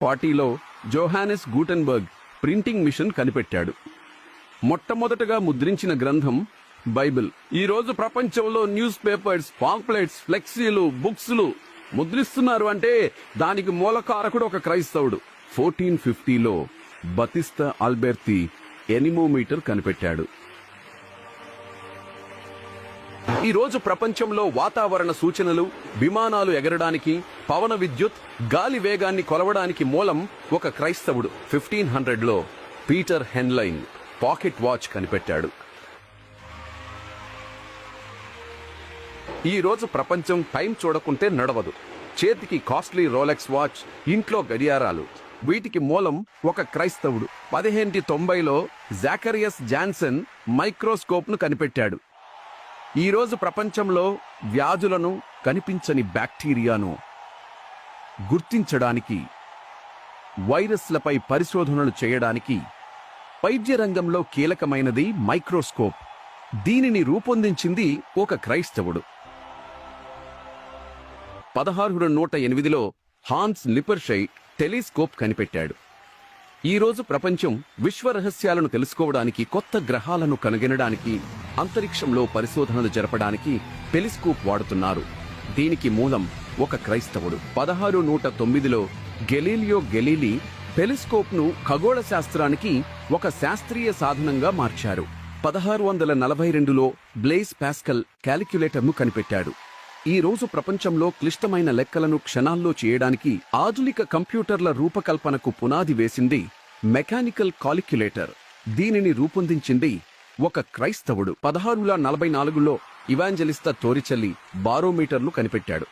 40లో జోహానెస్ Gutenberg printing machine కనిపెట్టాడు. మొట్టమొదటగా ముద్రించిన గ్రంథం బైబిల్. ఈ రోజు ప్రపంచంలో న్యూస్ పేపర్స్, పాంప్లెట్స్, ఫ్లెక్సీలు, బుక్స్లు ముద్రిస్తున్నారు అంటే దానికి మూలకారకుడు ఒక క్రైస్తవుడు. 1450లో బతిస్తా ఆల్బెర్తి ఎనిమోమీటర్ కనిపెట్టాడు. ఈ రోజు ప్రపంచంలో వాతావరణ సూచనలు, విమానాలు ఎగరడానికి, పవన విద్యుత్, గాలి వేగాన్ని కొలవడానికి మూలం ఒక క్రైస్తవుడు. 1500లో పీటర్ హెన్లైన్ పాకెట్ వాచ్ కనిపెట్టాడు. ఈ రోజు ప్రపంచం టైం చూడకుంటే నడవదు. చేతికి కాస్ట్లీ రోలెక్స్ వాచ్, ఇంట్లో గడియారాలు, వీటికి మూలం ఒక క్రైస్తవుడు. 1590లో జాకరియస్ జాన్సన్ మైక్రోస్కోప్ ను కనిపెట్టాడు. ఈ రోజు ప్రపంచంలో వ్యాధులను, కనిపించని బ్యాక్టీరియాను గుర్తించడానికి, వైరస్లపై పరిశోధనలు చేయడానికి వైద్య రంగంలో కీలకమైనది మైక్రోస్కోప్. దీనిని రూపొందించింది ఒక క్రైస్తవుడు. 1608లో హాన్స్ లిపర్షై టెలిస్కోప్ కనిపెట్టాడు. ఈ రోజు ప్రపంచం విశ్వ రహస్యాలను తెలుసుకోవడానికి, కొత్త గ్రహాలను కనుగొనడానికి, అంతరిక్షంలో పరిశోధనలు జరపడానికి టెలిస్కోప్ వాడుతున్నారు. దీనికి మూలం ఒక క్రైస్తవుడు. 1609లో గెలీలియో గెలీలీ టెలిస్కోప్ ను ఖగోళ శాస్త్రానికి ఒక శాస్త్రీయ సాధనంగా మార్చారు. 1642లో బ్లేస్ పాస్కల్ క్యాలిక్యులేటర్ ను కనిపెట్టాడు. ఈ రోజు ప్రపంచంలో క్లిష్టమైన లెక్కలను క్షణాల్లో చేయడానికి ఆధునిక కంప్యూటర్ల రూపకల్పనకు పునాది వేసింది మెకానికల్ కాలిక్యులేటర్. దీనిని రూపొందించింది ఒక క్రైస్తవుడు. 1644లో ఇవాంజలిస్తా తోరిచెల్లి బారోమీటర్లు కనిపెట్టాడు.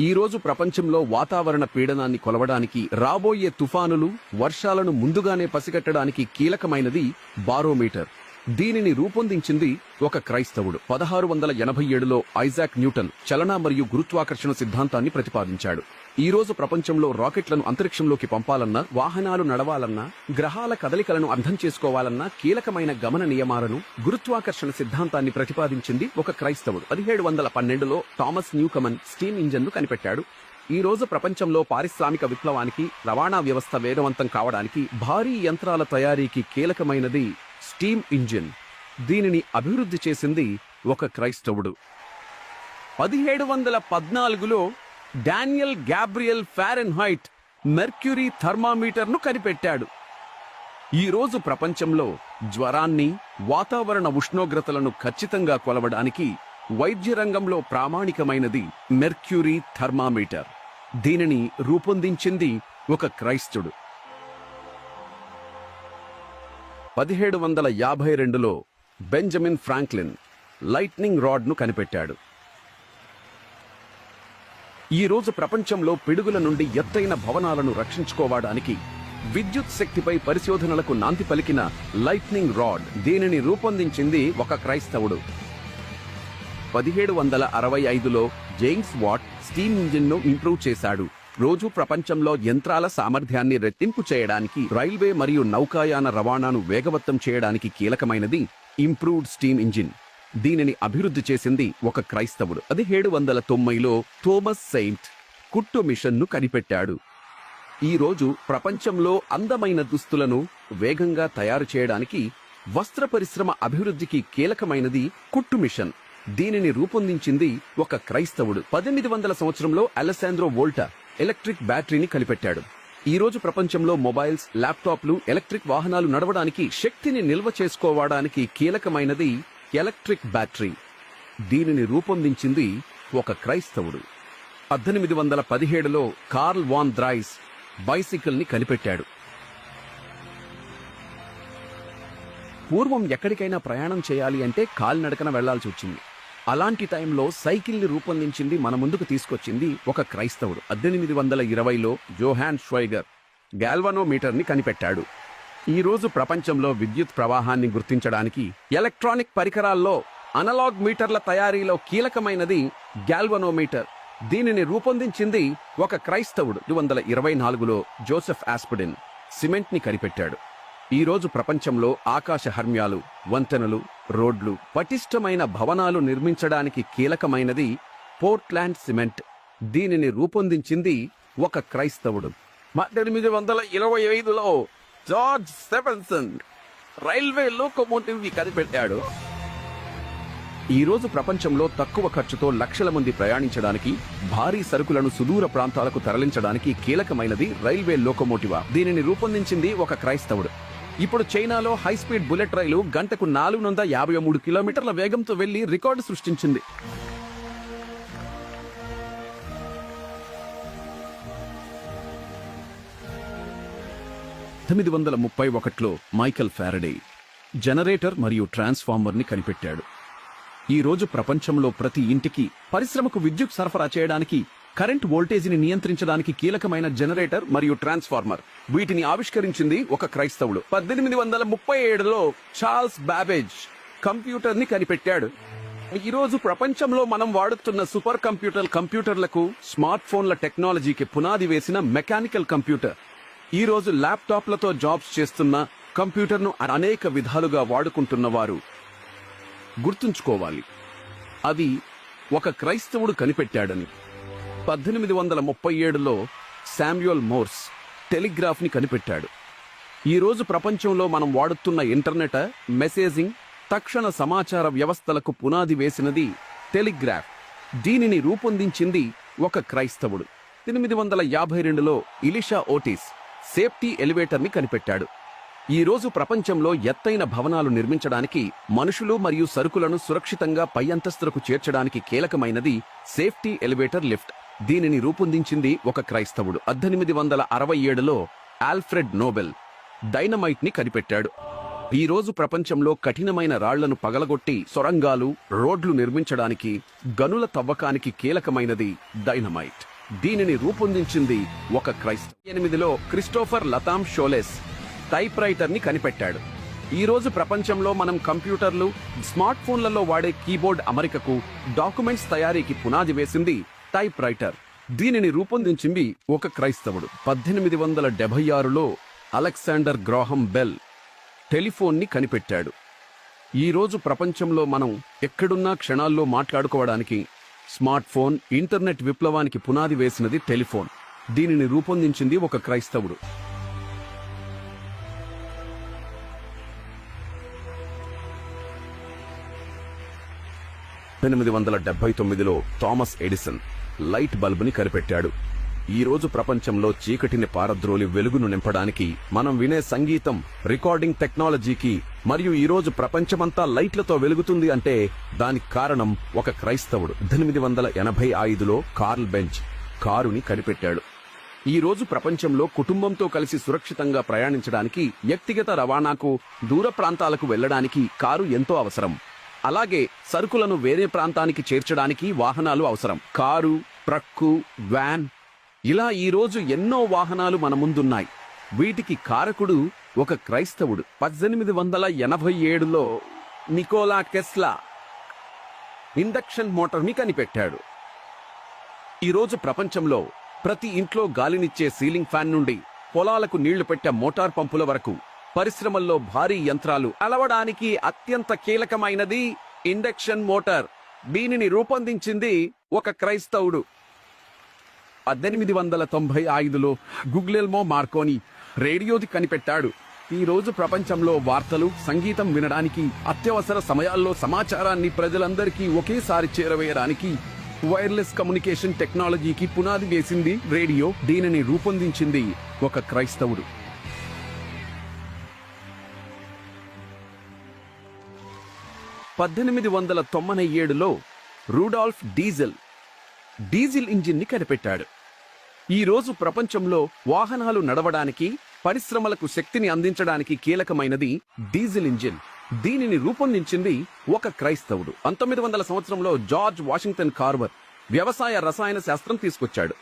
ఈ రోజు ప్రపంచంలో వాతావరణ పీడనాన్ని కొలవడానికి, రాబోయే తుఫానులు, వర్షాలను ముందుగానే పసిగట్టడానికి కీలకమైనది బారోమీటర్. దీనిని రూపొందించింది ఒక క్రైస్తవుడు. 1687లో ఐజాక్ న్యూటన్ చలన మరియు గురుత్వాకర్షణ సిద్ధాంతాన్ని ప్రతిపాదించాడు. ఈ రోజు ప్రపంచంలో రాకెట్లను అంతరిక్షంలోకి పంపాలన్నా, వాహనాలు నడవాలన్నా, గ్రహాల కదలికలను అర్థం చేసుకోవాలన్నా కీలకమైన గమన నియమాలను, గురుత్వాకర్షణ సిద్ధాంతాన్ని ప్రతిపాదించింది ఒక క్రైస్తవుడు. 1712లో థామస్ న్యూకమన్ స్టీమ్ ఇంజన్ ను కనిపెట్టాడు. ఈ రోజు ప్రపంచంలో పారిశ్రామిక విప్లవానికి, రవాణా వ్యవస్థ వేగవంతం కావడానికి, భారీ యంత్రాల తయారీకి కీలకమైనది స్టీమ్ ఇంజిన్. దీనిని అభివృద్ధి చేసింది ఒక క్రైస్తవుడు. 1714లో Daniel Gabriel Fahrenheit mercury thermometer ను కనిపెట్టాడు. ఈ రోజు ప్రపంచంలో జ్వరాన్ని, వాతావరణ ఉష్ణోగ్రతలను ఖచ్చితంగా కొలవడానికి వైద్య రంగంలో ప్రామాణికమైనది మెర్క్యూరీ థర్మామీటర్. దీనిని రూపొందించింది ఒక క్రైస్తుడు. 1752లో బెంజమిన్ ఫ్రాంక్లిన్ లైట్నింగ్ రాడ్ ను కనిపెట్టాడు. ఈ రోజు ప్రపంచంలో పిడుగుల నుండి ఎత్తైన భవనాలను రక్షించుకోవడానికి విద్యుత్ శక్తిపై పరిశోధనలకు నాంది పలికిన లైట్నింగ్ రాడ్. దీనిని రూపొందించింది ఒక క్రైస్తవుడు. 1765లో జేమ్స్ వాట్ స్టీమ్ ఇంజిన్ ను ఇంప్రూవ్ చేశాడు. రోజు ప్రపంచంలో యంత్రాల సామర్థ్యాన్ని రెట్టింపు చేయడానికి, రైల్వే మరియు నౌకాయాన రవాణాను వేగవంతం చేయడానికి కీలకమైనది ఇంప్రూవ్డ్ స్టీమ్ ఇంజిన్. దీనిని అభివృద్ధి చేసింది ఒక క్రైస్తవుడు. 1790లో థోమస్ సెయింట్ కుట్టు మిషన్ ను కనిపెట్టాడు. ఈ రోజు ప్రపంచంలో అందమైన దుస్తులను వేగంగా తయారు చేయడానికి, వస్త్ర పరిశ్రమ అభివృద్ధికి కీలకమైనది కుట్టు మిషన్. దీనిని రూపొందించింది ఒక క్రైస్తవుడు. 1800 సంవత్సరంలో అలెసాండ్రో వోల్టా ఎలక్ట్రిక్ బ్యాటరీని కనిపెట్టాడు. ఈ రోజు ప్రపంచంలో మొబైల్స్, ల్యాప్టాప్లు, ఎలక్ట్రిక్ వాహనాలు నడవడానికి, శక్తిని నిల్వ చేసుకోవడానికి కీలకమైనది ఎలక్ట్రిక్ బ్యాటరీ. దీనిని రూపొందించింది ఒక క్రైస్తవుడు. 1817లో కార్ల్ వాన్ ద్రైస్ బైసికల్ ని కనిపెట్టాడు. పూర్వం ఎక్కడికైనా ప్రయాణం చేయాలి అంటే కాలినడకన వెళ్లాల్సి వచ్చింది. అలాంటి టైంలో సైకిల్ ని రూపొందించింది, మన ముందుకు తీసుకొచ్చింది ఒక క్రైస్తవుడు. 1820లో జోహాన్ ష్వైగర్ గాల్వనోమీటర్ ని కనిపెట్టాడు. ఈ రోజు ప్రపంచంలో విద్యుత్ ప్రవాహాన్ని గుర్తించడానికి, ఎలక్ట్రానిక్ పరికరాల్లో అనలాగ్ మీటర్ల తయారీలో కీలకమైనది గాల్వనోమీటర్. దీనిని రూపొందించింది ఒక క్రైస్తవుడు. 1924లో జోసెఫ్ ఆస్పిడిన్ సిమెంట్ ని కనిపెట్టాడు. ఈ రోజు ప్రపంచంలో ఆకాశ హర్మ్యాలు, వంతెనలు, రోడ్లు, పటిష్టమైన భవనాలు నిర్మించడానికి కీలకమైనది పోర్ట్లాండ్ సిమెంట్. దీనిని రూపొందించింది ఒక క్రైస్తవుడు. 1825లో జార్జ్ స్టెఫెన్సన్ రైల్వే లోకోమోటివ్ కనిపెట్టాడు. ఈ రోజు ప్రపంచంలో తక్కువ ఖర్చుతో లక్షల మంది ప్రయాణించడానికి, భారీ సరుకులను సుదూర ప్రాంతాలకు తరలించడానికి కీలకమైనది రైల్వే లోకోమోటివా. దీనిని రూపొందించింది ఒక క్రైస్తవుడు. ఇప్పుడు చైనాలో హైస్పీడ్ బుల్లెట్ రైలు గంటకు 453 కిలోమీటర్ల వేగంతో వెళ్లి రికార్డు సృష్టించింది. 1831లో మైకెల్ ఫారడే జనరేటర్ మరియు ట్రాన్స్ఫార్మర్ ని కనిపెట్టాడు. ఈ రోజు ప్రపంచంలో ప్రతి ఇంటికి, పరిశ్రమకు విద్యుత్ సరఫరా చేయడానికి, కరెంట్ వోల్టేజీని నియంత్రించడానికి కీలకమైన జనరేటర్ మరియు ట్రాన్స్ఫార్మర్. వీటిని ఆవిష్కరించింది ఒక క్రైస్తవుడు. 1837లో చార్ల్స్ బాబేజ్ కంప్యూటర్ ని కనిపెట్టాడు. ఈ రోజు ప్రపంచంలో మనం వాడుతున్న సూపర్ కంప్యూటర్లకు, స్మార్ట్ ఫోన్ల టెక్నాలజీకి పునాది వేసిన మెకానికల్ కంప్యూటర్. ఈ రోజు ల్యాప్టాప్లతో జాబ్స్ చేస్తున్న కంప్యూటర్ను అనేక విధాలుగా వాడుకుంటున్న వారు గుర్తుంచుకోవాలి, అది ఒక క్రైస్తవుడు కనిపెట్టాడని. 1837లో శామ్యూయల్ మోర్స్ టెలిగ్రాఫ్ ని కనిపెట్టాడు. ఈ రోజు ప్రపంచంలో మనం వాడుతున్న ఇంటర్నెట్, మెసేజింగ్, తక్షణ సమాచార వ్యవస్థలకు పునాది వేసినది టెలిగ్రాఫ్. దీనిని రూపొందించింది ఒక క్రైస్తవుడు. 1852లో ఇలిషా ఓటిస్ సేఫ్టీ ఎలివేటర్ ని కనిపెట్టాడు. ఈ రోజు ప్రపంచంలో ఎత్తైన భవనాలు నిర్మించడానికి, మనుషులు మరియు సరుకులను సురక్షితంగా పై అంతస్తులకు చేర్చడానికి కీలకమైనది సేఫ్టీ ఎలివేటర్ లిఫ్ట్. దీనిని రూపొందించింది ఒక క్రైస్తవుడు. 1867లో ఆల్ఫ్రెడ్ నోబెల్ డైనమైట్ ని కనిపెట్టాడు. ఈ రోజు ప్రపంచంలో కఠినమైన రాళ్లను పగలగొట్టి సొరంగాలు, రోడ్లు నిర్మించడానికి, గనుల తవ్వకానికి కీలకమైనది డైనమైట్. దీనిని రూపొందించింది ఒక క్రైస్తవుడు. 1808లో క్రిస్టోఫర్ లతామ్ షోలెస్ టైప్ రైటర్ ని కనిపెట్టాడు. ఈ రోజు ప్రపంచంలో మనం కంప్యూటర్లు, స్మార్ట్ ఫోన్లలో వాడే కీబోర్డ్ అమరికకు, డాక్యుమెంట్స్ తయారీకి పునాది వేసింది టైప్ రైటర్. దీనిని రూపొందించింది ఒక క్రైస్తవుడు. 1876లో అలెగ్జాండర్ గ్రాహం బెల్ టెలిఫోన్ ని కనిపెట్టాడు. ఈ రోజు ప్రపంచంలో మనం ఎక్కడున్నా క్షణాల్లో మాట్లాడుకోవడానికి స్మార్ట్ ఫోన్, ఇంటర్నెట్ విప్లవానికి పునాది వేసినది టెలిఫోన్. దీనిని రూపొందించింది ఒక క్రైస్తవుడు. 1879లో థామస్ ఎడిసన్ లైట్ బల్బ్ ని కనిపెట్టాడు. ఈ రోజు ప్రపంచంలో చీకటిని పారద్రోలి వెలుగును నింపడానికి, మనం వినే సంగీతం, రికార్డింగ్ టెక్నాలజీకి, మరియు ఈ రోజు ప్రపంచమంతా లైట్లతో వెలుగుతుంది అంటే దానికి కారణం ఒక క్రైస్తవుడు. 1885లో కార్ల్ బెంచ్ కారుని కనిపెట్టాడు. ఈ రోజు ప్రపంచంలో కుటుంబంతో కలిసి సురక్షితంగా ప్రయాణించడానికి, వ్యక్తిగత రవాణాకు, దూర ప్రాంతాలకు వెళ్లడానికి కారు ఎంతో అవసరం. అలాగే సరుకులను వేరే ప్రాంతానికి చేర్చడానికి వాహనాలు అవసరం. కారు, ట్రక్కు, వ్యాన్, ఇలా ఈ రోజు ఎన్నో వాహనాలు మన ముందున్నాయి. వీటికి కారకుడు ఒక క్రైస్తవుడు. 1887లో నికోలా టెస్లా ఇండక్షన్ మోటార్ ని కనిపెట్టాడు. ఈ రోజు ప్రపంచంలో ప్రతి ఇంట్లో గాలినిచ్చే సీలింగ్ ఫ్యాన్ నుండి, పొలాలకు నీళ్లు పెట్టే మోటార్ పంపుల వరకు, పరిశ్రమల్లో భారీ యంత్రాలు అలవడానికి అత్యంత కీలకమైనది ఇండక్షన్ మోటార్. దీనిని రూపొందించింది ఒక క్రైస్తవుడు. 1895లో గుగ్లెల్మో మార్కోని రేడియోది కనిపెట్టాడు. ఈ రోజు ప్రపంచంలో వార్తలు, సంగీతం వినడానికి, అత్యవసర సమయాల్లో సమాచారాన్ని ప్రజలందరికీ ఒకేసారి చేరవేయడానికి వైర్లెస్ కమ్యూనికేషన్ టెక్నాలజీకి పునాది వేసింది రేడియో. దీనిని రూపొందించింది ఒక క్రైస్తవుడు. 1897లో రూడాల్ఫ్ డీజిల్ ఇంజిన్ ని కనిపెట్టాడు. ఈ రోజు ప్రపంచంలో వాహనాలు నడవడానికి, పరిశ్రమలకు శక్తిని అందించడానికి కీలకమైనది డీజిల్ ఇంజిన్. దీనిని రూపొందించింది ఒక క్రైస్తవుడు. 1900 సంవత్సరంలో జార్జ్ వాషింగ్టన్ కార్వర్ వ్యవసాయ రసాయన శాస్త్రం తీసుకొచ్చాడు.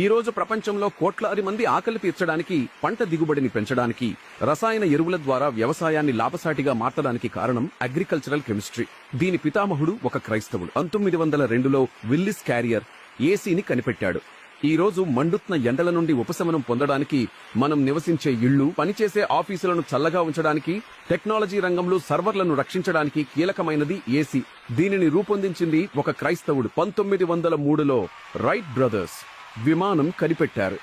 ఈ రోజు ప్రపంచంలో కోట్లాది మంది ఆకలి తీర్చడానికి, పంట దిగుబడిని పెంచడానికి, రసాయన ఎరువుల ద్వారా వ్యవసాయాన్ని లాభసాటిగా మార్చడానికి కారణం అగ్రికల్చరల్ కెమిస్ట్రీ. దీని పితామహుడు ఒక క్రైస్తవుడు. 1902లో విల్లిస్ క్యారియర్ ఏసీని కనిపెట్టాడు. ఈ రోజు మండుతున్న ఎండల నుండి ఉపశమనం పొందడానికి, మనం నివసించే ఇళ్లు, పనిచేసే ఆఫీసులను చల్లగా ఉంచడానికి, టెక్నాలజీ రంగంలో సర్వర్లను రక్షించడానికి కీలకమైనది ఏసీ. దీనిని రూపొందించింది ఒక క్రైస్తవుడు. 1903లో రైట్ బ్రదర్స్ విమానం కనిపెట్టారు.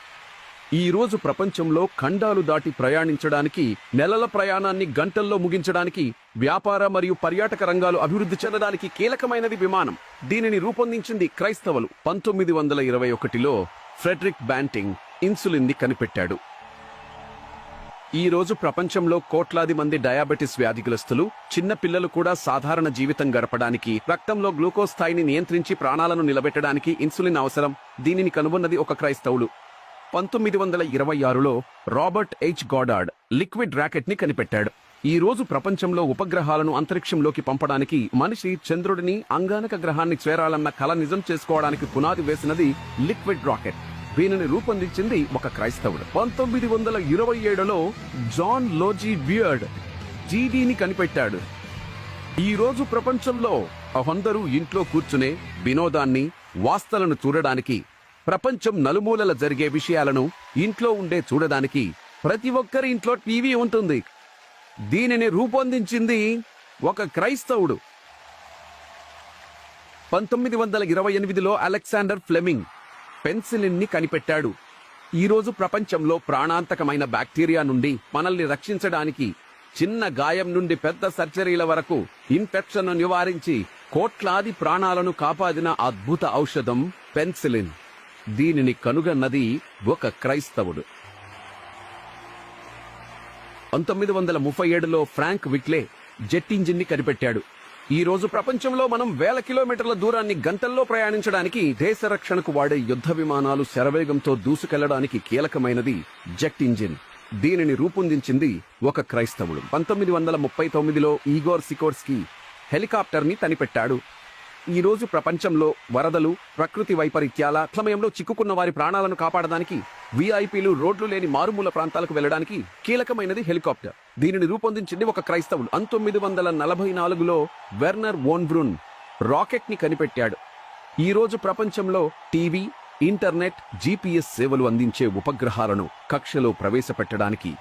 ఈ రోజు ప్రపంచంలో ఖండాలు దాటి ప్రయాణించడానికి, నెలల ప్రయాణాన్ని గంటల్లో ముగించడానికి, వ్యాపార మరియు పర్యాటక రంగాలు అభివృద్ధి చెందడానికి కీలకమైనది విమానం. దీనిని రూపొందించింది క్రైస్తవులు. 1921లో ఫ్రెడరిక్ బ్యాంటింగ్ ఇన్సులిన్ ని కనిపెట్టాడు. ఈ రోజు ప్రపంచంలో కోట్లాది మంది డయాబెటిస్ వ్యాధిగ్రస్తులు, చిన్న పిల్లలు కూడా సాధారణ జీవితం గడపడానికి, రక్తంలో గ్లూకోజ్ స్థాయిని నియంత్రించి ప్రాణాలను నిలబెట్టడానికి ఇన్సులిన్ అవసరం. దీనిని కనుగొన్నది ఒక క్రైస్తవుడు. 1926లో రాబర్ట్ హెచ్ గాడార్డ్ లిక్విడ్ రాకెట్ ని కనిపెట్టాడు. ఈ రోజు ప్రపంచంలో ఉపగ్రహాలను అంతరిక్షంలోకి పంపడానికి, మనిషి చంద్రుడిని, అంగారక గ్రహాన్ని చేరాలన్న కల నిజం చేసుకోవడానికి పునాది వేసినది లిక్విడ్ రాకెట్. దీనిని రూపొందించింది ఒక క్రైస్తవుడు. 1927లో జాన్ లోజీ బియర్డ్ జీడీని కనిపెట్టాడు. ఈ రోజు ప్రపంచంలో అందరూ ఇంట్లో కూర్చునే వినోదాన్ని, వార్తలను చూడడానికి, ప్రపంచం నలుమూలల జరిగే విషయాలను ఇంట్లో ఉండే చూడడానికి ప్రతి ఒక్కరి ఇంట్లో టీవీ ఉంటుంది. దీనిని రూపొందించింది ఒక క్రైస్తవుడు. 1928లో అలెగ్జాండర్ ఫ్లెమింగ్ పెన్సిలిన్ ని కనిపెట్టాడు. ఈ రోజు ప్రపంచంలో ప్రాణాంతకమైన బ్యాక్టీరియా నుండి మనల్ని రక్షించడానికి, చిన్న గాయం నుండి పెద్ద సర్జరీల వరకు ఇన్ఫెక్షన్ను నివారించి కోట్లాది ప్రాణాలను కాపాడిన అద్భుత ఔషధం పెన్సిలిన్. దీనిని కనుగొన్నది ఒక క్రైస్తవుడు. 1937లో ఫ్రాంక్ విట్లే జెట్ ఇంజిన్ ని కనిపెట్టాడు. ఈ రోజు ప్రపంచంలో మనం వేల కిలోమీటర్ల దూరాన్ని గంటల్లో ప్రయాణించడానికి, దేశ రక్షణకు వాడే యుద్ధ విమానాలు శరవేగంతో దూసుకెళ్లడానికి కీలకమైనది జెట్ ఇంజిన్. దీనిని రూపొందించింది ఒక క్రైస్తవుడు. 1939లో ఈగోర్ సికోర్స్కీ హెలికాప్టర్ ని కనిపెట్టాడు. ఈ రోజు ప్రపంచంలో వరదలు, ప్రకృతి వైపరీత్యాల సమయంలో చిక్కుకున్న వారి ప్రాణాలను కాపాడడానికి, విఐపీలు రోడ్లు లేని మారుమూల ప్రాంతాలకు వెళ్లడానికి కీలకమైనది హెలికాప్టర్. దీనిని రూపొందించింది ఒక క్రైస్తవుడు. 1944లో వెర్నర్ వోన్ బ్రూన్ రాకెట్ ని కనిపెట్టాడు. ఈ రోజు ప్రపంచంలో టీవీ, ఇంటర్నెట్, జీపీఎస్ సేవలు అందించే ఉపగ్రహాలను కక్షలో ప్రవేశపెట్టడానికి,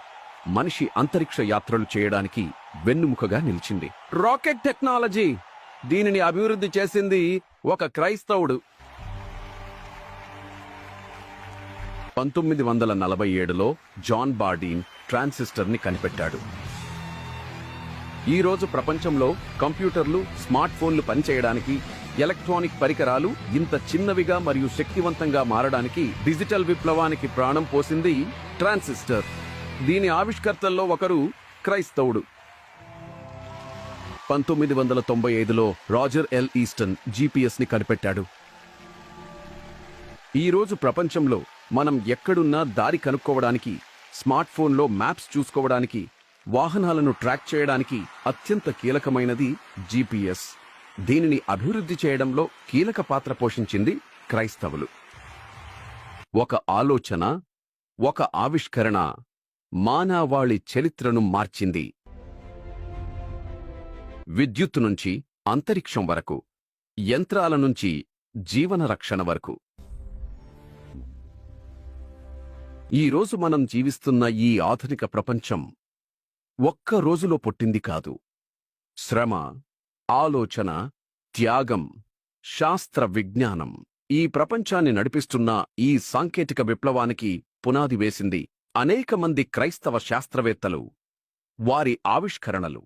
మనిషి అంతరిక్ష యాత్రలు చేయడానికి వెన్నుముకగా నిలిచింది రాకెట్ టెక్నాలజీ. దీనిని అభివృద్ధి చేసింది ఒక క్రైస్తవుడు. 1947లో జాన్ బార్డీన్ ట్రాన్సిస్టర్ ని కనిపెట్టాడు. ఈ రోజు ప్రపంచంలో కంప్యూటర్లు, స్మార్ట్ ఫోన్లు పనిచేయడానికి, ఎలక్ట్రానిక్ పరికరాలు ఇంత చిన్నవిగా మరియు శక్తివంతంగా మారడానికి డిజిటల్ విప్లవానికి ప్రాణం పోసింది ట్రాన్సిస్టర్. దీని ఆవిష్కర్తల్లో ఒకరు క్రైస్తవుడు. 1995లో రాజర్ ఎల్ ఈస్టన్ జీపీఎస్ ని కనిపెట్టాడు. ఈ రోజు ప్రపంచంలో మనం ఎక్కడున్నా దారి కనుక్కోవడానికి, స్మార్ట్ ఫోన్లో మ్యాప్స్ చూసుకోవడానికి, వాహనాలను ట్రాక్ చేయడానికి అత్యంత కీలకమైనది జీపీఎస్. దీనిని అభివృద్ధి చేయడంలో కీలక పాత్ర పోషించింది క్రైస్తవులు. ఒక ఆలోచన, ఒక ఆవిష్కరణ మానవాళి చరిత్రను మార్చింది. విద్యుత్తు నుంచి అంతరిక్షం వరకు, యంత్రాల నుంచి జీవన రక్షణ వరకు. ఈ రోజు మనం జీవిస్తున్న ఈ ఆధునిక ప్రపంచం ఒక్క రోజులో పుట్టింది కాదు. శ్రమ, ఆలోచన, త్యాగం, శాస్త్ర విజ్ఞానం ఈ ప్రపంచాన్ని నడిపిస్తున్న ఈ సాంకేతిక విప్లవానికి పునాది వేసింది అనేక మంది క్రైస్తవ శాస్త్రవేత్తలు, వారి ఆవిష్కరణలు.